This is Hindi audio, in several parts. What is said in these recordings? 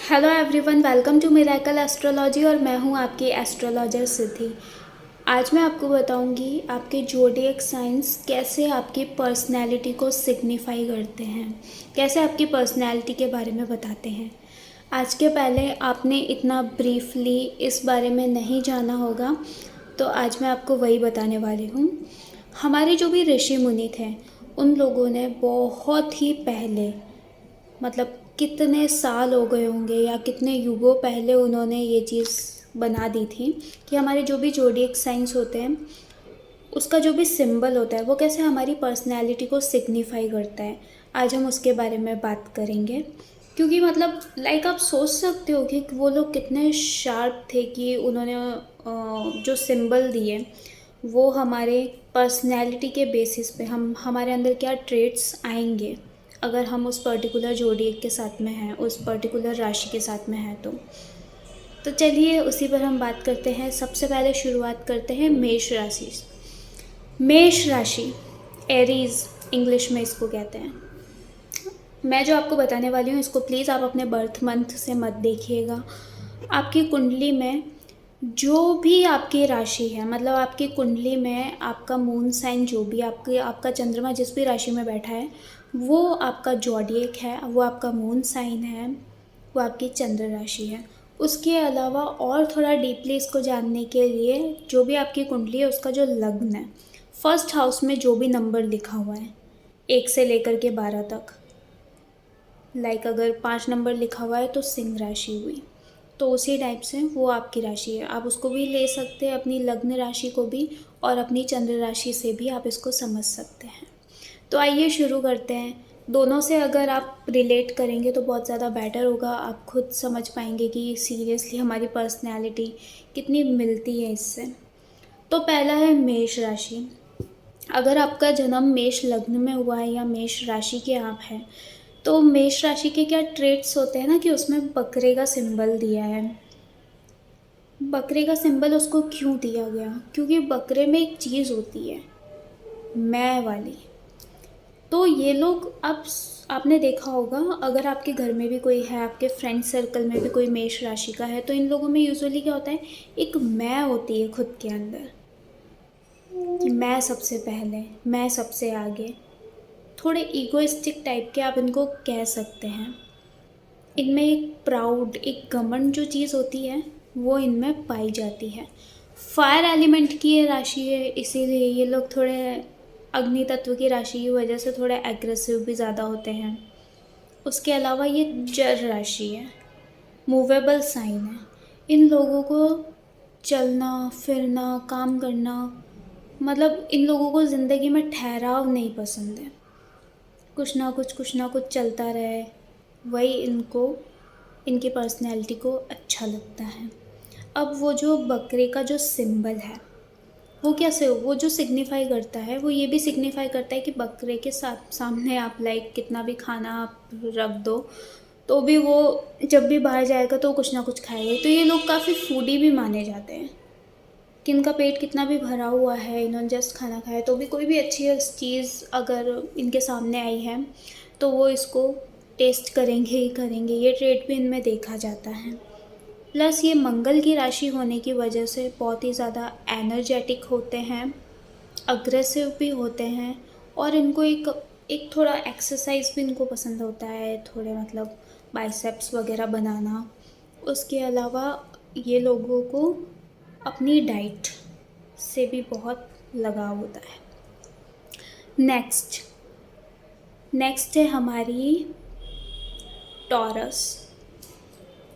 Hello everyone, welcome to miracle astrology और मैं हूं आपकी एस्ट्रोलॉजर सिद्धि। आज मैं आपको बताऊंगी आपके ज़ोडिएक साइंस कैसे आपकी पर्सनैलिटी को सिग्निफाई करते हैं, कैसे आपकी पर्सनैलिटी के बारे में बताते हैं। आज के पहले आपने इतना ब्रीफली इस बारे में नहीं जाना होगा, तो आज मैं आपको वही बताने वाली हूँ। हमारे जो भी ऋषि मुनि थे उन लोगों ने बहुत ही पहले, मतलब कितने साल हो गए होंगे या कितने युगों पहले उन्होंने ये चीज़ बना दी थी कि हमारे जो भी ज़ोडिएक साइंस होते हैं उसका जो भी सिंबल होता है वो कैसे हमारी पर्सनैलिटी को सिग्निफाई करता है। आज हम उसके बारे में बात करेंगे, क्योंकि मतलब आप सोच सकते हो कि वो लोग कितने शार्प थे कि उन्होंने जो सिंबल दिए वो हमारे पर्सनैलिटी के बेसिस पे हम हमारे अंदर क्या ट्रेट्स आएंगे अगर हम उस पर्टिकुलर जोडिएक के साथ में हैं, उस पर्टिकुलर राशि के साथ में हैं। तो चलिए उसी पर हम बात करते हैं। सबसे पहले शुरुआत करते हैं मेष राशि। मेष राशि, एरीज इंग्लिश में इसको कहते हैं। मैं जो आपको बताने वाली हूँ इसको प्लीज़ आप अपने बर्थ मंथ से मत देखिएगा। आपकी कुंडली में जो भी आपकी राशि है, मतलब आपकी कुंडली में आपका मून साइन जो भी आपका चंद्रमा जिस भी राशि में बैठा है वो आपका ज़ोडिएक है, वो आपका मून साइन है, वो आपकी चंद्र राशि है। उसके अलावा और थोड़ा डीपली इसको जानने के लिए जो भी आपकी कुंडली है उसका जो लग्न है, फर्स्ट हाउस में जो भी नंबर लिखा हुआ है 1 से लेकर के 12 तक, अगर 5 नंबर लिखा हुआ है तो सिंह राशि हुई, तो उसी टाइप से वो आपकी राशि है। आप उसको भी ले सकते हैं, अपनी लग्न राशि को भी, और अपनी चंद्र राशि से भी आप इसको समझ सकते हैं। तो आइए शुरू करते हैं। दोनों से अगर आप रिलेट करेंगे तो बहुत ज़्यादा बेटर होगा, आप खुद समझ पाएंगे कि सीरियसली हमारी पर्सनैलिटी कितनी मिलती है इससे। तो पहला है मेष राशि। अगर आपका जन्म मेष लग्न में हुआ है या मेष राशि के आप हैं, तो मेष राशि के क्या ट्रेट्स होते हैं ना कि उसमें बकरे का सिंबल दिया है। बकरे का सिंबल उसको क्यों दिया गया? क्योंकि बकरे में एक चीज़ होती है, मैं वाली। तो ये लोग, अब आपने देखा होगा अगर आपके घर में भी कोई है, आपके फ्रेंड सर्कल में भी कोई मेष राशि का है, तो इन लोगों में यूजुअली क्या होता है, एक मैं होती है खुद के अंदर कि मैं सबसे पहले, मैं सबसे आगे। थोड़े ईगोइस्टिक टाइप के आप इनको कह सकते हैं। इनमें एक प्राउड, एक घमंड जो चीज़ होती है वो इनमें पाई जाती है। फायर एलिमेंट की ये राशि है, इसीलिए ये लोग थोड़े अग्नि तत्व की राशि की वजह से थोड़े एग्रेसिव भी ज़्यादा होते हैं। उसके अलावा ये जर राशि है, मूवेबल साइन है। इन लोगों को चलना फिरना, काम करना, मतलब इन लोगों को ज़िंदगी में ठहराव नहीं पसंद है। कुछ ना कुछ चलता रहे, वही इनको, इनकी पर्सनैलिटी को अच्छा लगता है। अब वो जो बकरे का जो सिंबल है वो कैसे, वो जो सिग्निफाई करता है वो ये भी सिग्निफाई करता है कि बकरे के साथ सामने आप कितना भी खाना आप रख दो तो भी वो जब भी बाहर जाएगा तो कुछ ना कुछ खाएगा। तो ये लोग काफ़ी फूडी भी माने जाते हैं कि इनका पेट कितना भी भरा हुआ है, इन्होंने जस्ट खाना खाया तो भी कोई भी अच्छी चीज़ अगर इनके सामने आई है तो वो इसको टेस्ट करेंगे ही करेंगे। ये ट्रेट भी इनमें देखा जाता है। प्लस ये मंगल की राशि होने की वजह से बहुत ही ज़्यादा एनर्जेटिक होते हैं, अग्रेसिव भी होते हैं, और इनको एक एक थोड़ा एक्सरसाइज भी इनको पसंद होता है, थोड़े मतलब बाइसेप्स वगैरह बनाना। उसके अलावा ये लोगों को अपनी डाइट से भी बहुत लगाव होता है। नेक्स्ट है हमारी टॉरस।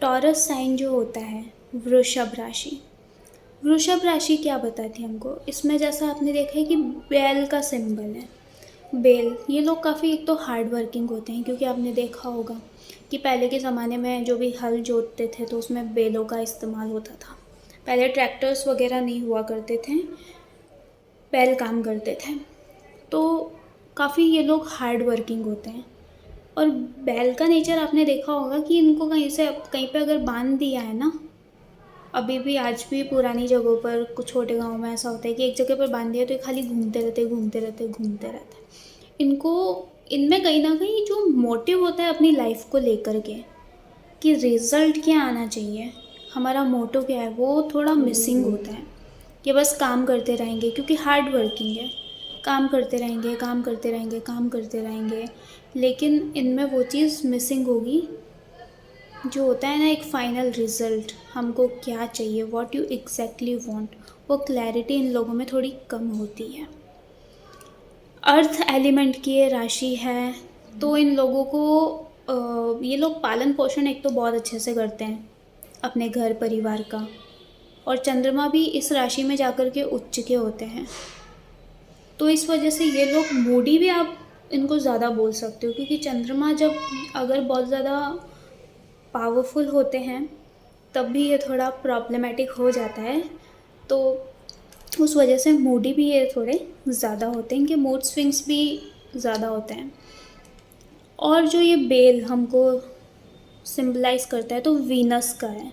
टॉरस साइन जो होता है, वृषभ राशि। वृषभ राशि क्या बताती है हमको, इसमें जैसा आपने देखा है कि बैल का सिंबल है। बेल, ये लोग काफ़ी एक तो हार्ड वर्किंग होते हैं, क्योंकि आपने देखा होगा कि पहले के ज़माने में जो भी हल जोतते थे तो उसमें बेलों का इस्तेमाल होता था। पहले ट्रैक्टर्स वगैरह नहीं हुआ करते थे, बैल काम करते थे। तो काफ़ी ये लोग हार्ड वर्किंग होते हैं। और बैल का नेचर आपने देखा होगा कि इनको कहीं पे अगर बांध दिया है ना, अभी भी आज भी पुरानी जगहों पर कुछ छोटे गाँव में ऐसा होता है कि एक जगह पर बांध दिया तो ये खाली घूमते रहते। इनको, इनमें कहीं ना कहीं जो मोटिव होता है अपनी लाइफ को लेकर के, कि रिज़ल्ट क्या आना चाहिए, हमारा मोटो क्या है, वो थोड़ा मिसिंग होता है कि बस काम करते रहेंगे, क्योंकि हार्ड वर्किंग है, काम करते रहेंगे, काम करते रहेंगे, काम करते रहेंगे, लेकिन इनमें वो चीज़ मिसिंग होगी जो होता है ना, एक फ़ाइनल रिज़ल्ट, हमको क्या चाहिए, व्हाट यू एग्जैक्टली वांट, वो क्लैरिटी इन लोगों में थोड़ी कम होती है। अर्थ एलिमेंट की ये राशि है, तो इन लोगों को ये लोग पालन पोषण एक तो बहुत अच्छे से करते हैं अपने घर परिवार का, और चंद्रमा भी इस राशि में जाकर के उच्च के होते हैं, तो इस वजह से ये लोग मूडी भी आप इनको ज़्यादा बोल सकते हो, क्योंकि चंद्रमा जब अगर बहुत ज़्यादा पावरफुल होते हैं तब भी ये थोड़ा प्रॉब्लमेटिक हो जाता है, तो उस वजह से मूडी भी ये थोड़े ज़्यादा होते हैं, इनके मूड स्विंग्स भी ज़्यादा होते हैं। और जो ये बेल हमको सिंबलाइज करता है तो वीनस का है,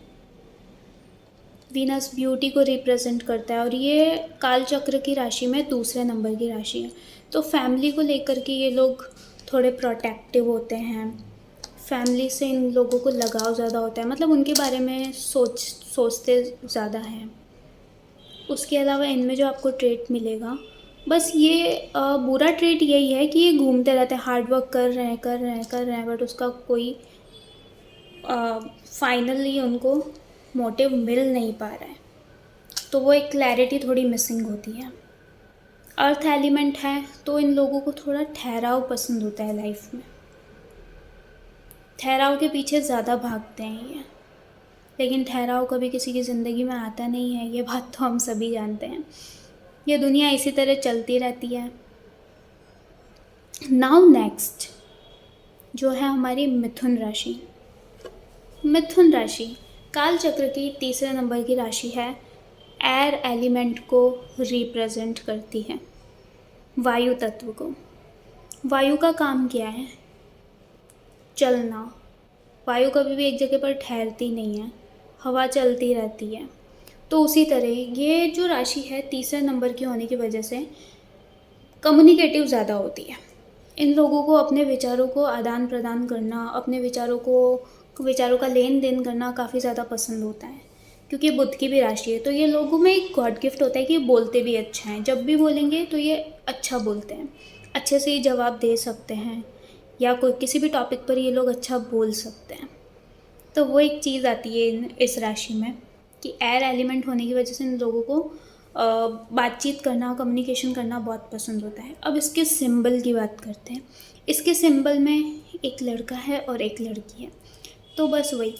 वीनस ब्यूटी को रिप्रेजेंट करता है, और ये काल चक्र की राशि में दूसरे नंबर की राशि है, तो फैमिली को लेकर के ये लोग थोड़े प्रोटेक्टिव होते हैं, फैमिली से इन लोगों को लगाव ज़्यादा होता है, मतलब उनके बारे में सोचते ज़्यादा हैं। उसके अलावा इनमें जो आपको ट्रेट मिलेगा, बस ये बुरा ट्रेट यही है कि ये घूमते रहते हैं, हार्ड वर्क कर रहे हैं कर रहे हैं कर रहे हैं, बट उसका कोई फाइनली उनको मोटिव मिल नहीं पा रहा है, तो वो एक क्लैरिटी थोड़ी मिसिंग होती है। अर्थ एलिमेंट है, तो इन लोगों को थोड़ा ठहराव पसंद होता है लाइफ में, ठहराव के पीछे ज़्यादा भागते हैं ये, लेकिन ठहराव कभी किसी की ज़िंदगी में आता नहीं है, ये बात तो हम सभी जानते हैं, ये दुनिया इसी तरह चलती रहती है। नाउ नेक्स्ट जो है हमारी मिथुन राशि। मिथुन राशि काल चक्र की तीसरे नंबर की राशि है, एयर एलिमेंट को रिप्रेजेंट करती है, वायु तत्व को। वायु का काम क्या है? चलना। वायु कभी भी एक जगह पर ठहरती नहीं है, हवा चलती रहती है, तो उसी तरह ये जो राशि है तीसरे नंबर की होने की वजह से कम्युनिकेटिव ज़्यादा होती है, इन लोगों को अपने विचारों को आदान प्रदान करना, अपने विचारों का लेन देन करना काफ़ी ज़्यादा पसंद होता है, क्योंकि बुध की भी राशि है, तो ये लोगों में एक गॉड गिफ्ट होता है कि ये बोलते भी अच्छा हैं, जब भी बोलेंगे तो ये अच्छा बोलते हैं, अच्छे से ही जवाब दे सकते हैं, या कोई किसी भी टॉपिक पर ये लोग अच्छा बोल सकते हैं, तो वो एक चीज़ आती है इस राशि में कि एयर एलिमेंट होने की वजह से इन लोगों को बातचीत करना, कम्युनिकेशन करना बहुत पसंद होता है। अब इसके सिंबल की बात करते हैं। इसके सिंबल में एक लड़का है और एक लड़की है, तो बस वही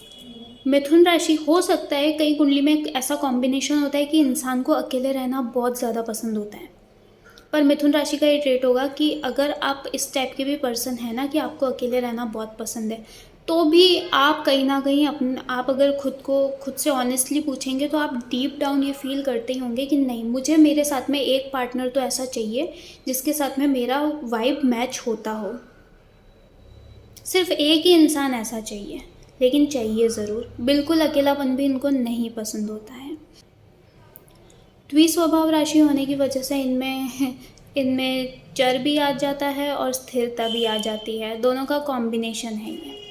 मिथुन राशि हो सकता है कई कुंडली में ऐसा कॉम्बिनेशन होता है कि इंसान को अकेले रहना बहुत ज़्यादा पसंद होता है, पर मिथुन राशि का ये ट्रेट होगा कि अगर आप इस टाइप के भी पर्सन हैं ना कि आपको अकेले रहना बहुत पसंद है, तो भी आप कहीं ना कहीं आप अगर खुद से ऑनेस्टली पूछेंगे तो आप डीप डाउन ये फील करते ही होंगे कि नहीं, मुझे मेरे साथ में एक पार्टनर तो ऐसा चाहिए जिसके साथ में मेरा वाइब मैच होता हो। सिर्फ एक ही इंसान ऐसा चाहिए, लेकिन चाहिए ज़रूर, बिल्कुल अकेलापन भी इनको नहीं पसंद होता है। द्विस्वभाव राशि होने की वजह से इनमें चर भी आ जाता है और स्थिरता भी आ जाती है, दोनों का कॉम्बिनेशन है ये।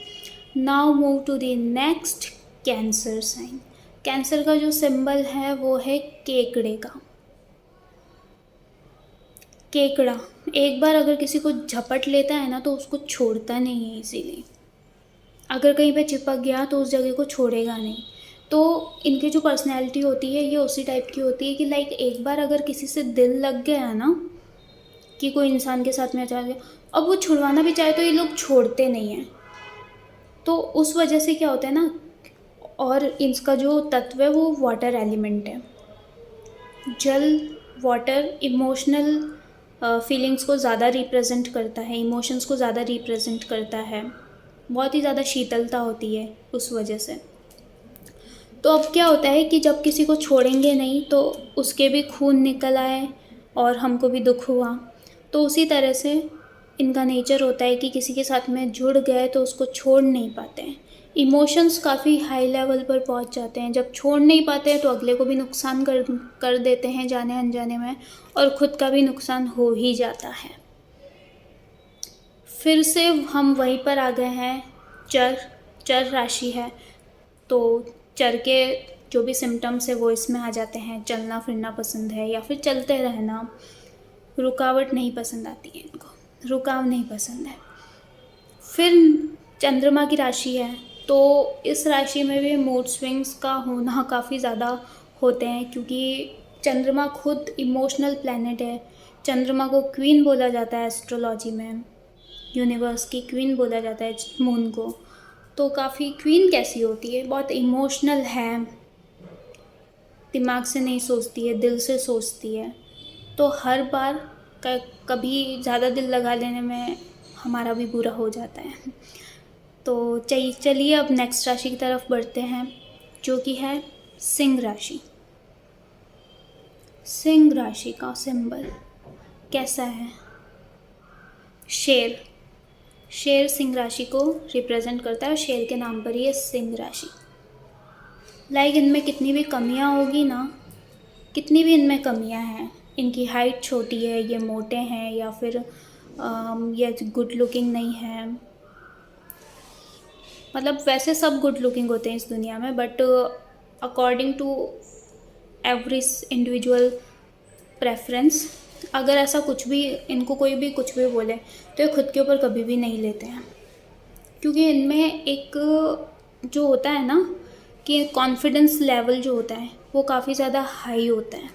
Now move to the next, cancer sign. Cancer का जो सिंबल है वो है केकड़े का। केकड़ा एक बार अगर किसी को झपट लेता है ना तो उसको छोड़ता नहीं है इजीली, अगर कहीं पे चिपक गया तो उस जगह को छोड़ेगा नहीं। तो इनकी जो पर्सनैलिटी होती है ये उसी टाइप की होती है कि लाइक एक बार अगर किसी से दिल लग गया ना कि कोई इंसान के साथ में अचानक गया, अब वो छुड़वाना भी चाहे तो ये लोग छोड़ते नहीं हैं, तो उस वजह से क्या होता है ना, और इसका जो तत्व है वो वाटर एलिमेंट है, जल, वाटर इमोशनल फीलिंग्स को ज़्यादा रिप्रेजेंट करता है, इमोशंस को ज़्यादा रिप्रेजेंट करता है, बहुत ही ज़्यादा शीतलता होती है उस वजह से। तो अब क्या होता है कि जब किसी को छोड़ेंगे नहीं तो उसके भी खून निकल आए और हमको भी दुख हुआ, तो उसी तरह से इनका नेचर होता है कि किसी के साथ में जुड़ गए तो उसको छोड़ नहीं पाते हैं, इमोशंस काफ़ी हाई लेवल पर पहुंच जाते हैं, जब छोड़ नहीं पाते हैं तो अगले को भी नुकसान कर देते हैं जाने अनजाने में, और ख़ुद का भी नुकसान हो ही जाता है। फिर से हम वहीं पर आ गए हैं, चर चर राशि है, तो चर के जो भी सिम्टम्स है वो इसमें आ जाते हैं। चलना फिरना पसंद है या फिर चलते रहना, रुकावट नहीं पसंद आती है इनको, रुकाव नहीं पसंद है। फिर चंद्रमा की राशि है, तो इस राशि में भी मूड स्विंग्स का होना काफ़ी ज़्यादा होते हैं, क्योंकि चंद्रमा खुद इमोशनल प्लैनेट है। चंद्रमा को क्वीन बोला जाता है एस्ट्रोलॉजी में, यूनिवर्स की क्वीन बोला जाता है मून को। तो काफ़ी क्वीन कैसी होती है, बहुत इमोशनल है, दिमाग से नहीं सोचती है, दिल से सोचती है। तो हर बार कभी ज़्यादा दिल लगा लेने में हमारा भी बुरा हो जाता है। तो चलिए अब नेक्स्ट राशि की तरफ बढ़ते हैं, जो कि है सिंह राशि। सिंह राशि का सिंबल कैसा है? शेर। शेर सिंह राशि को रिप्रेजेंट करता है, शेर के नाम पर ही है सिंह राशि। इनमें कितनी भी कमियां होगी ना, कितनी भी इनमें कमियां हैं, इनकी हाइट छोटी है, ये मोटे हैं, या फिर ये गुड लुकिंग नहीं है, मतलब वैसे सब गुड लुकिंग होते हैं इस दुनिया में, but according to every individual preference, अगर ऐसा कुछ भी इनको कोई भी कुछ भी बोले तो ये खुद के ऊपर कभी भी नहीं लेते हैं, क्योंकि इनमें एक जो होता है ना कि कॉन्फिडेंस लेवल जो होता है वो काफ़ी ज़्यादा हाई होता है।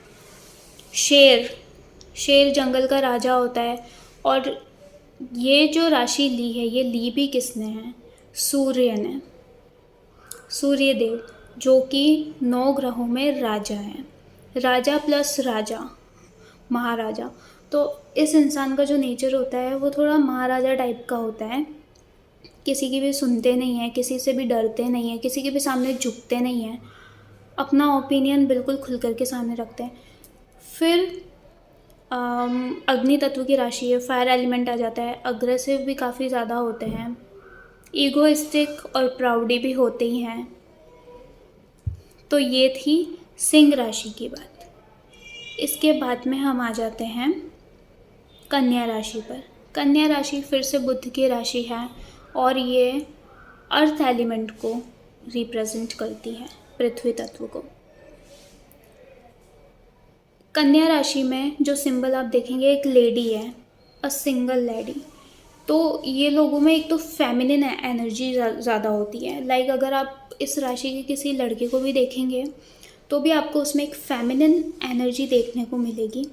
शेर जंगल का राजा होता है, और ये जो राशि ली है, ये ली भी किसने है? सूर्य ने, सूर्य देव, जो कि 9 ग्रहों में राजा हैं, राजा प्लस राजा, महाराजा। तो इस इंसान का जो नेचर होता है वो थोड़ा महाराजा टाइप का होता है, किसी की भी सुनते नहीं हैं, किसी से भी डरते नहीं हैं, किसी के भी सामने झुकते नहीं हैं, अपना ओपिनियन बिल्कुल खुल करके सामने रखते हैं। फिर अग्नि तत्व की राशि है, फायर एलिमेंट आ जाता है, अग्रेसिव भी काफ़ी ज़्यादा होते हैं, ईगोइस्टिक और प्राउडी भी होते ही हैं। तो ये थी सिंह राशि की बात। इसके बाद में हम आ जाते हैं कन्या राशि पर। कन्या राशि फिर से बुध की राशि है, और ये अर्थ एलिमेंट को रिप्रेजेंट करती है, पृथ्वी तत्व को। कन्या राशि में जो सिंबल आप देखेंगे, एक लेडी है, अ सिंगल लेडी। तो ये लोगों में एक तो फेमिनिन एनर्जी ज़्यादा होती है। अगर आप इस राशि के किसी लड़के को भी देखेंगे तो भी आपको उसमें एक फेमिनिन एनर्जी देखने को मिलेगी।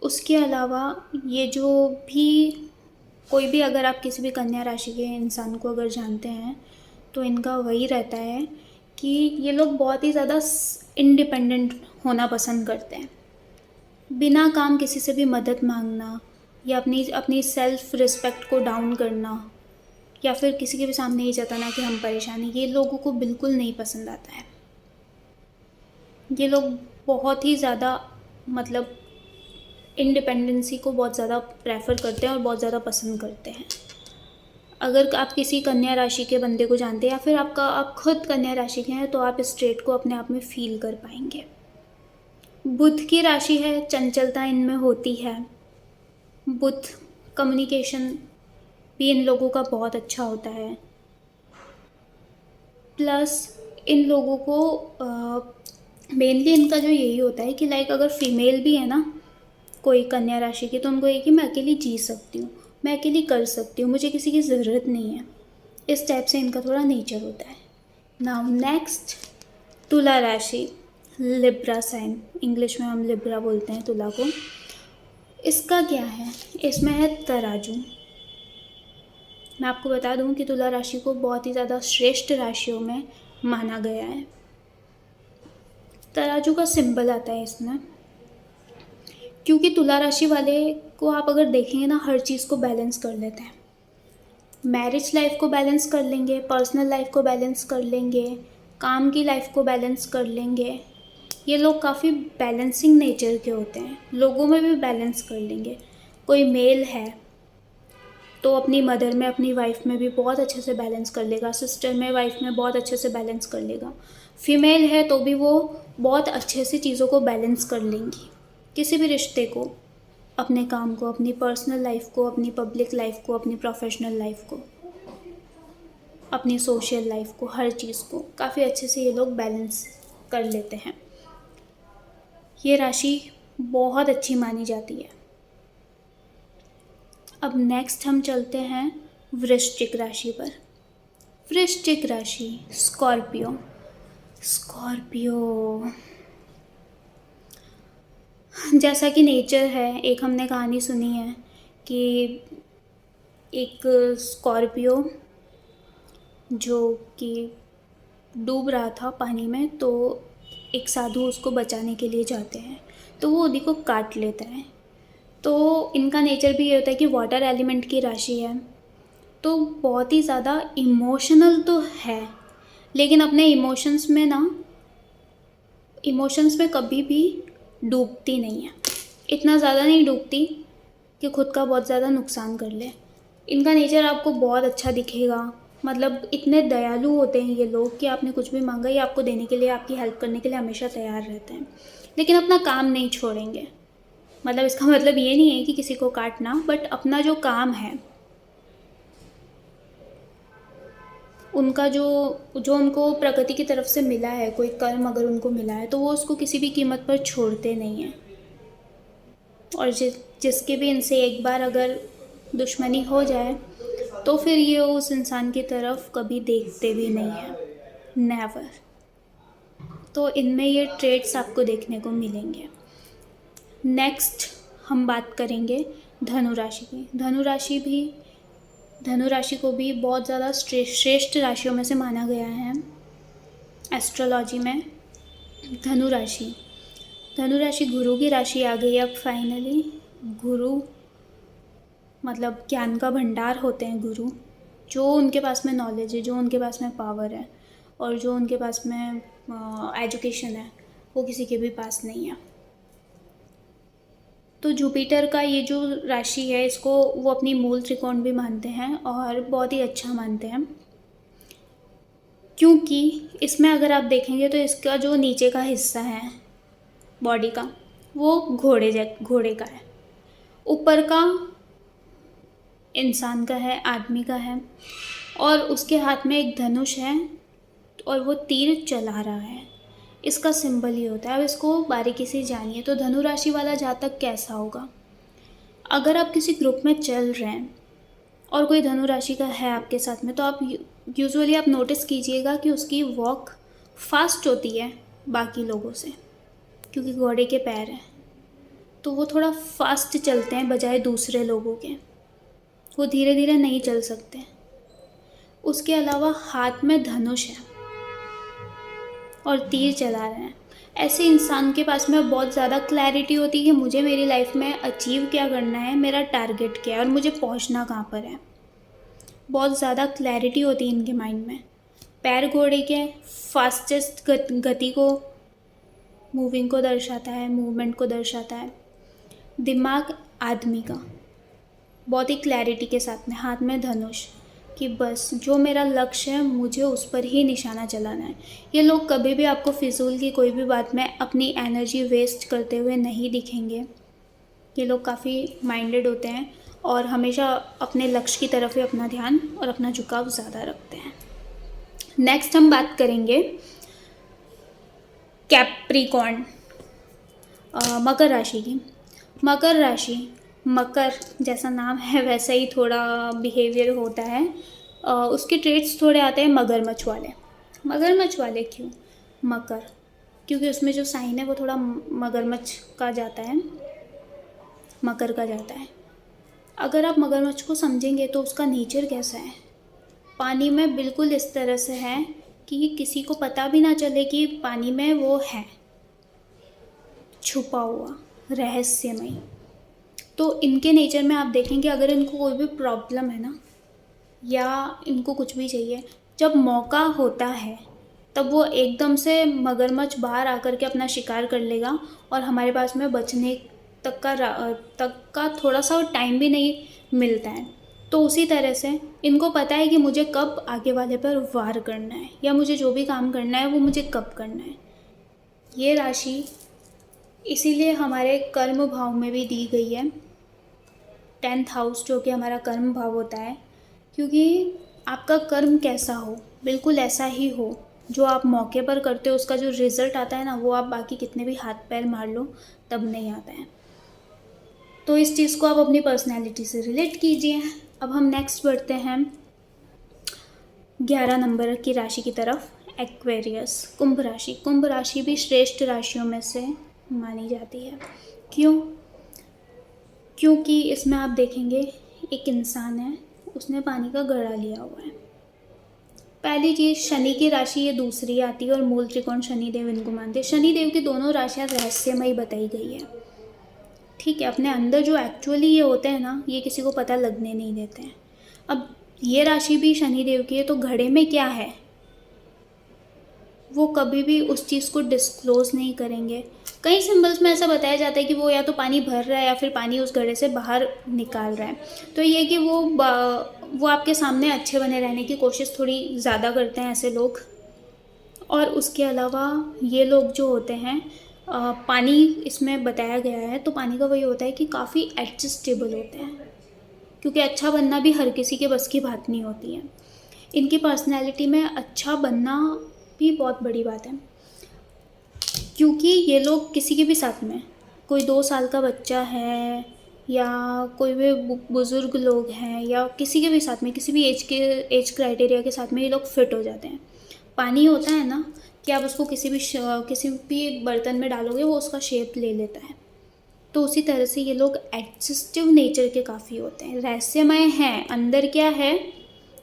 उसके अलावा ये जो भी कोई भी, अगर आप किसी भी कन्या राशि के इंसान को अगर जानते हैं तो इनका वही रहता है कि ये लोग बहुत ही ज़्यादा इंडिपेंडेंट होना पसंद करते हैं, बिना काम किसी से भी मदद मांगना, या अपनी सेल्फ रिस्पेक्ट को डाउन करना, या फिर किसी के भी सामने ये जताना कि हम परेशान हैं, ये लोगों को बिल्कुल नहीं पसंद आता है। ये लोग बहुत ही ज़्यादा मतलब इंडिपेंडेंसी को बहुत ज़्यादा प्रेफर करते हैं और बहुत ज़्यादा पसंद करते हैं। अगर आप किसी कन्या राशि के बंदे को जानते हैं, या फिर आप खुद कन्या राशि के हैं, तो आप इस ट्रेट को अपने आप में फील कर पाएंगे। बुध की राशि है, चंचलता इनमें होती है। बुध कम्युनिकेशन भी इन लोगों का बहुत अच्छा होता है, प्लस इन लोगों को मेनली इनका जो यही होता है कि अगर फीमेल भी है ना कोई कन्या राशि की, तो उनको ये कि मैं अकेली जी सकती हूँ, मैं अकेली कर सकती हूँ, मुझे किसी की ज़रूरत नहीं है। इस टाइप से इनका थोड़ा नेचर होता है। नाउ नेक्स्ट, तुला राशि, लिब्रा साइन, इंग्लिश में हम लिब्रा बोलते हैं तुला को। इसका क्या है? इसमें है तराजू। मैं आपको बता दूं कि तुला राशि को बहुत ही ज़्यादा श्रेष्ठ राशियों में माना गया है। तराजू का सिंबल आता है इसमें, क्योंकि तुला राशि वाले को आप अगर देखेंगे ना, हर चीज़ को बैलेंस कर लेते हैं। मैरिज लाइफ को बैलेंस कर लेंगे, पर्सनल लाइफ को बैलेंस कर लेंगे, काम की लाइफ को बैलेंस कर लेंगे। ये लोग काफ़ी बैलेंसिंग नेचर के होते हैं, लोगों में भी बैलेंस कर लेंगे। कोई मेल है तो अपनी मदर में, अपनी वाइफ में भी बहुत अच्छे से बैलेंस कर लेगा, सिस्टर में, वाइफ में बहुत अच्छे से बैलेंस कर लेगा। फीमेल है तो भी वो बहुत अच्छे से चीज़ों को बैलेंस कर लेंगी, किसी भी रिश्ते को, अपने काम को, अपनी पर्सनल लाइफ को, अपनी पब्लिक लाइफ को, अपनी प्रोफेशनल लाइफ को। अपनी सोशल लाइफ को, हर चीज़ को काफ़ी अच्छे से ये लोग बैलेंस कर लेते हैं। ये राशि बहुत अच्छी मानी जाती है। अब नेक्स्ट हम चलते हैं वृश्चिक राशि पर। वृश्चिक राशि, स्कॉर्पियो। स्कॉर्पियो जैसा कि नेचर है, एक हमने कहानी सुनी है कि एक स्कॉर्पियो जो कि डूब रहा था पानी में, तो एक साधु उसको बचाने के लिए जाते हैं, तो वो उन्हीं को काट लेता है। तो इनका नेचर भी ये होता है कि वाटर एलिमेंट की राशि है, तो बहुत ही ज़्यादा इमोशनल तो है, लेकिन अपने इमोशंस में कभी भी डूबती नहीं है। इतना ज़्यादा नहीं डूबती कि खुद का बहुत ज़्यादा नुकसान कर ले। इनका नेचर आपको बहुत अच्छा दिखेगा, मतलब इतने दयालु होते हैं ये लोग कि आपने कुछ भी मांगा ये आपको देने के लिए, आपकी हेल्प करने के लिए हमेशा तैयार रहते हैं, लेकिन अपना काम नहीं छोड़ेंगे। मतलब इसका मतलब ये नहीं है कि किसी को काटना, बट अपना जो काम है, उनका जो उनको प्रकृति की तरफ से मिला है, कोई कर्म अगर उनको मिला है, तो वो उसको किसी भी कीमत पर छोड़ते नहीं हैं। और जिसके भी इनसे एक बार अगर दुश्मनी हो जाए, तो फिर ये उस इंसान की तरफ कभी देखते भी नहीं हैं, नेवर। तो इनमें ये ट्रेट्स आपको देखने को मिलेंगे। नेक्स्ट हम बात करेंगे धनु राशि की। धनु राशि को भी बहुत ज़्यादा श्रेष्ठ राशियों में से माना गया है एस्ट्रोलॉजी में। धनु राशि गुरु की राशि आ गई अब फाइनली। गुरु मतलब ज्ञान का भंडार होते हैं गुरु, जो उनके पास में नॉलेज है, जो उनके पास में पावर है, और जो उनके पास में एजुकेशन है, वो किसी के भी पास नहीं है। तो जुपिटर का ये जो राशि है, इसको वो अपनी मूल त्रिकोण भी मानते हैं और बहुत ही अच्छा मानते हैं, क्योंकि इसमें अगर आप देखेंगे तो इसका जो नीचे का हिस्सा है बॉडी का, वो घोड़े का है, ऊपर का इंसान का है, आदमी का है, और उसके हाथ में एक धनुष है और वो तीर चला रहा है। इसका सिंबल ही होता है। अब इसको बारीकी से जानिए। तो धनु राशि वाला जातक कैसा होगा? अगर आप किसी ग्रुप में चल रहे हैं और कोई धनु राशि का है आपके साथ में, तो आप यूजुअली आप नोटिस कीजिएगा कि उसकी वॉक फास्ट होती है बाकी लोगों से, क्योंकि घोड़े के पैर हैं, तो वो थोड़ा फास्ट चलते हैं बजाय दूसरे लोगों के। वो धीरे धीरे नहीं चल सकते। उसके अलावा हाथ में धनुष है और तीर चला रहे हैं। ऐसे इंसान के पास में बहुत ज़्यादा क्लैरिटी होती है कि मुझे मेरी लाइफ में अचीव क्या करना है, मेरा टारगेट क्या है और मुझे पहुंचना कहाँ पर है। बहुत ज़्यादा क्लैरिटी होती है इनके माइंड में। पैर घोड़े के फास्टेस्ट गति को, मूविंग को दर्शाता है, मूवमेंट को दर्शाता है। दिमाग आदमी का बहुत ही क्लैरिटी के साथ में, हाथ में धनुष, कि बस जो मेरा लक्ष्य है मुझे उस पर ही निशाना चलाना है। ये लोग कभी भी आपको फिजूल की कोई भी बात में अपनी एनर्जी वेस्ट करते हुए नहीं दिखेंगे। ये लोग काफ़ी माइंडेड होते हैं और हमेशा अपने लक्ष्य की तरफ ही अपना ध्यान और अपना झुकाव ज़्यादा रखते हैं। नेक्स्ट हम बात करेंगे कैप्रिकॉर्न, मकर राशि की। मकर जैसा नाम है वैसा ही थोड़ा बिहेवियर होता है। उसके ट्रेट्स थोड़े आते हैं मगरमच्छ वाले। क्यों मकर? क्योंकि उसमें जो साइन है वो थोड़ा मगरमच्छ का जाता है, मकर का जाता है। अगर आप मगरमच्छ को समझेंगे तो उसका नेचर कैसा है, पानी में बिल्कुल इस तरह से है कि किसी को पता भी ना चले कि पानी में वो है, छुपा हुआ, रहस्यमय। तो इनके नेचर में आप देखेंगे अगर इनको कोई भी प्रॉब्लम है ना, या इनको कुछ भी चाहिए, जब मौका होता है तब वो एकदम से मगरमच्छ बाहर आकर के अपना शिकार कर लेगा और हमारे पास में बचने तक का थोड़ा सा टाइम भी नहीं मिलता है। तो उसी तरह से इनको पता है कि मुझे कब आगे वाले पर वार करना है, या मुझे जो भी काम करना है वो मुझे कब करना है। ये राशि इसीलिए हमारे कर्म भाव में भी दी गई है, 10th हाउस जो कि हमारा कर्म भाव होता है, क्योंकि आपका कर्म कैसा हो, बिल्कुल ऐसा ही हो। जो आप मौके पर करते हो उसका जो रिज़ल्ट आता है ना, वो आप बाकी कितने भी हाथ पैर मार लो तब नहीं आता है। तो इस चीज़ को आप अपनी पर्सनैलिटी से रिलेट कीजिए। अब हम नेक्स्ट बढ़ते हैं 11 नंबर की राशि की तरफ, एक्वेरियस, कुंभ राशि। कुंभ राशि भी श्रेष्ठ राशियों में से मानी जाती है। क्यों? क्योंकि इसमें आप देखेंगे एक इंसान है, उसने पानी का घड़ा लिया हुआ है। पहली चीज़, शनि की राशि ये दूसरी आती है और मूल त्रिकोण शनिदेव इनको मानते हैं। शनिदेव की दोनों राशियाँ रहस्यमयी बताई गई है, ठीक है। अपने अंदर जो एक्चुअली ये होते हैं ना, ये किसी को पता लगने नहीं देते हैं। अब ये राशि भी शनिदेव की है, तो घड़े में क्या है वो कभी भी उस चीज़ को डिस्क्लोज़ नहीं करेंगे। कई सिंबल्स में ऐसा बताया जाता है कि वो या तो पानी भर रहा है या फिर पानी उस घड़े से बाहर निकाल रहा है। तो ये कि वो आपके सामने अच्छे बने रहने की कोशिश थोड़ी ज़्यादा करते हैं ऐसे लोग। और उसके अलावा ये लोग जो होते हैं, पानी इसमें बताया गया है, तो पानी का वही होता है कि काफ़ी एडजस्टेबल होते हैं, क्योंकि अच्छा बनना भी हर किसी के बस की बात नहीं होती है। इनकी पर्सनैलिटी में अच्छा बनना भी बहुत बड़ी बात है, क्योंकि ये लोग किसी के भी साथ में, कोई 2 साल का बच्चा है या कोई भी बुज़ुर्ग लोग हैं या किसी के भी साथ में, किसी भी एज क्राइटेरिया के साथ में ये लोग फिट हो जाते हैं। पानी होता है ना कि आप उसको किसी भी बर्तन में डालोगे वो उसका शेप ले लेता है। तो उसी तरह से ये लोग एडजस्टिव नेचर के काफ़ी होते हैं। रहस्यमय हैं, अंदर क्या है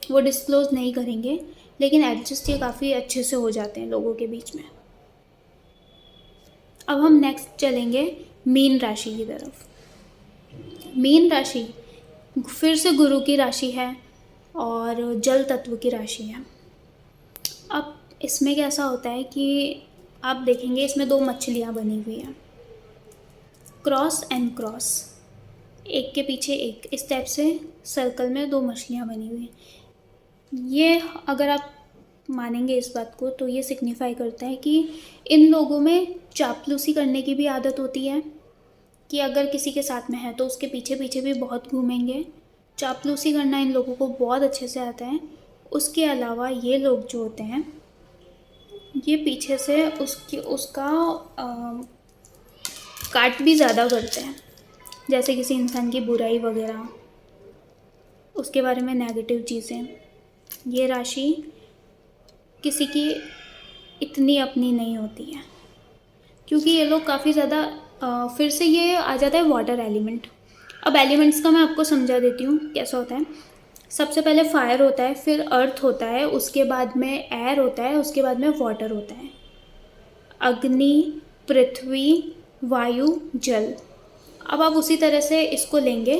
वो डिस्क्लोज़ नहीं करेंगे, लेकिन एडजस्ट ये काफ़ी अच्छे से हो जाते हैं लोगों के बीच में। अब हम नेक्स्ट चलेंगे मीन राशि की तरफ। मीन राशि फिर से गुरु की राशि है और जल तत्व की राशि है। अब इसमें कैसा होता है कि आप देखेंगे इसमें 2 मछलियाँ बनी हुई हैं, क्रॉस एंड क्रॉस, एक के पीछे एक, इस टाइप से सर्कल में 2 मछलियाँ बनी हुई हैं। ये अगर आप मानेंगे इस बात को तो ये सिग्निफाई करता है कि इन लोगों में चापलूसी करने की भी आदत होती है, कि अगर किसी के साथ में है तो उसके पीछे पीछे भी बहुत घूमेंगे। चापलूसी करना इन लोगों को बहुत अच्छे से आता है। उसके अलावा ये लोग जो होते हैं ये पीछे से उसका काट भी ज़्यादा करते हैं, जैसे किसी इंसान की बुराई वगैरह, उसके बारे में नेगेटिव चीज़ें। ये राशि किसी की इतनी अपनी नहीं होती है, क्योंकि ये लोग काफ़ी ज़्यादा फिर से ये आ जाता है वाटर एलिमेंट। अब एलिमेंट्स का मैं आपको समझा देती हूँ कैसा होता है। सबसे पहले फायर होता है, फिर अर्थ होता है, उसके बाद में एयर होता है, उसके बाद में वाटर होता है, अग्नि, पृथ्वी, वायु, जल। अब आप उसी तरह से इसको लेंगे,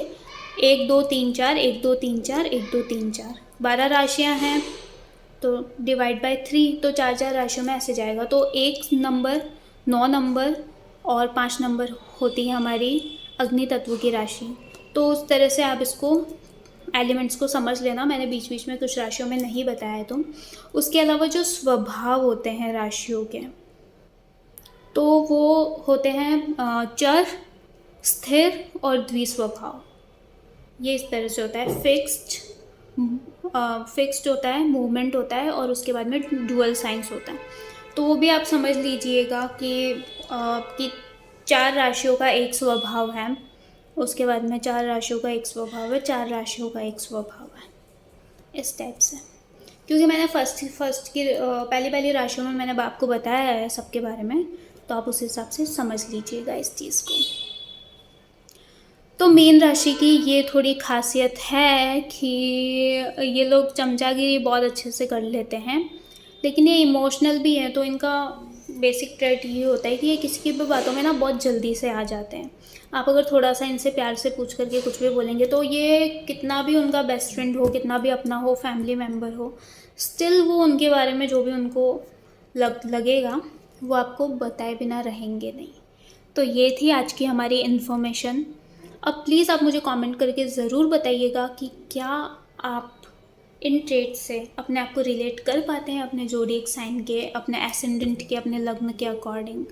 1 2 3 4, 1 2 3 4, 1 2 3 4, 12 राशियाँ हैं तो डिवाइड बाय 3, तो 4 राशियों में ऐसे जाएगा। तो 1 नंबर, 9 नंबर और 5 नंबर होती है हमारी अग्नि तत्व की राशि। तो उस तरह से आप इसको एलिमेंट्स को समझ लेना, मैंने बीच बीच में कुछ राशियों में नहीं बताया है। तो उसके अलावा जो स्वभाव होते हैं राशियों के, तो वो होते हैं चर, स्थिर और द्विस्वभाव। ये इस तरह से होता है। फिक्स्ड होता है, मूवमेंट होता है, और उसके बाद में डुअल साइंस होता है। तो वो भी आप समझ लीजिएगा कि 4 राशियों का एक स्वभाव है, उसके बाद में 4 राशियों का एक स्वभाव है, 4 राशियों का एक स्वभाव है, इस टाइप से। क्योंकि मैंने फर्स्ट की पहली राशियों में मैंने आपको बताया है सबके बारे में, तो आप उस हिसाब से समझ लीजिएगा इस चीज़ को। तो मीन राशि की ये थोड़ी खासियत है कि ये लोग चमचागिरी बहुत अच्छे से कर लेते हैं, लेकिन ये इमोशनल भी हैं। तो इनका बेसिक ट्रेट ये होता है कि ये किसी की भी बातों में ना बहुत जल्दी से आ जाते हैं। आप अगर थोड़ा सा इनसे प्यार से पूछ करके कुछ भी बोलेंगे तो ये कितना भी उनका बेस्ट फ्रेंड हो, कितना भी अपना हो, फैमिली मेम्बर हो, स्टिल वो उनके बारे में जो भी उनको लगेगा वो आपको बताए बिना रहेंगे नहीं। तो ये थी आज की हमारी इन्फॉर्मेशन। अब प्लीज़ आप मुझे कमेंट करके ज़रूर बताइएगा कि क्या आप इन ट्रेट से अपने आप को रिलेट कर पाते हैं अपने ज़ोडिएक साइन के, अपने एसेंडेंट के, अपने लग्न के अकॉर्डिंग।